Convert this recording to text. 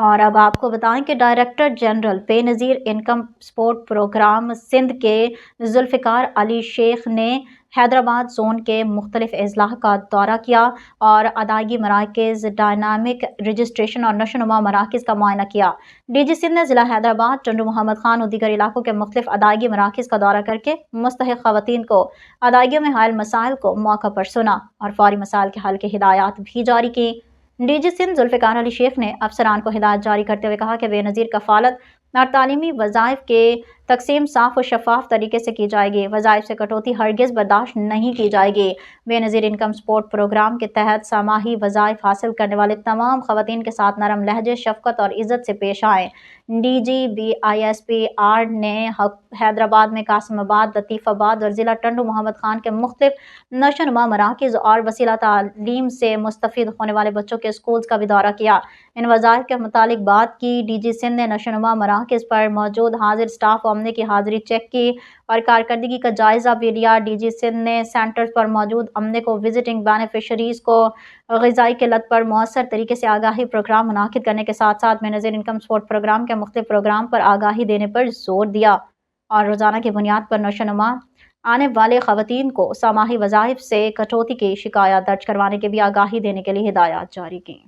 اور اب آپ کو بتائیں کہ ڈائریکٹر جنرل بے نظیر انکم سپورٹ پروگرام سندھ کے ذوالفقار علی شیخ نے حیدرآباد زون کے مختلف اضلاع کا دورہ کیا اور ادائیگی مراکز، ڈائنامک رجسٹریشن اور نشوونما مراکز کا معائنہ کیا۔ ڈی جی سندھ نے ضلع حیدرآباد، ٹنڈو محمد خان اور دیگر علاقوں کے مختلف ادائیگی مراکز کا دورہ کر کے مستحق خواتین کو ادائیگیوں میں حائل مسائل کو موقع پر سنا اور فوری مسائل کے حل کی ہدایات بھی جاری کی۔ ڈی جی سندھ ذوالفقار علی شیخ نے افسران کو ہدایت جاری کرتے ہوئے کہا کہ بے نظیر کفالت اور تعلیمی وظائف کے تقسیم صاف و شفاف طریقے سے کی جائے گی۔ وظائف سے کٹوتی ہرگز برداشت نہیں کی جائے گی۔ بے نظیر انکم سپورٹ پروگرام کے تحت سماحی وظائف حاصل کرنے والے تمام خواتین کے ساتھ نرم لہجے، شفقت اور عزت سے پیش آئیں۔ D G B I S P R نے حیدرآباد میں قاسم آباد، لطیف آباد اور ضلع ٹنڈو محمد خان کے مختلف نشوونما مراکز اور وسیلہ تعلیم سے مستفید ہونے والے بچوں کے اسکولز کا بھی دورہ کیا۔ ان وظائف کے متعلق بات کی۔ ڈی جی سندھ نے نشوونما مراکز پر موجود حاضر اسٹاف و عملے کی حاضری چیک کی اور کارکردگی کا جائزہ بھی لیا۔ ڈی جی سندھ نے سینٹرز پر موجود عملے کو وزٹنگ بینیفیشریز کو غذائی قلت پر مؤثر طریقے سے آگاہی پروگرام منعقد کرنے کے ساتھ ساتھ بے نظیر انکم سپورٹ پروگرام کے مختلف پروگرام پر آگاہی دینے پر زور دیا اور روزانہ کی بنیاد پر نشوونما آنے والے خواتین کو سماحی وظائف سے کٹوتی کی شکایات درج کروانے کی بھی آگاہی دینے کے لیے ہدایات جاری کی۔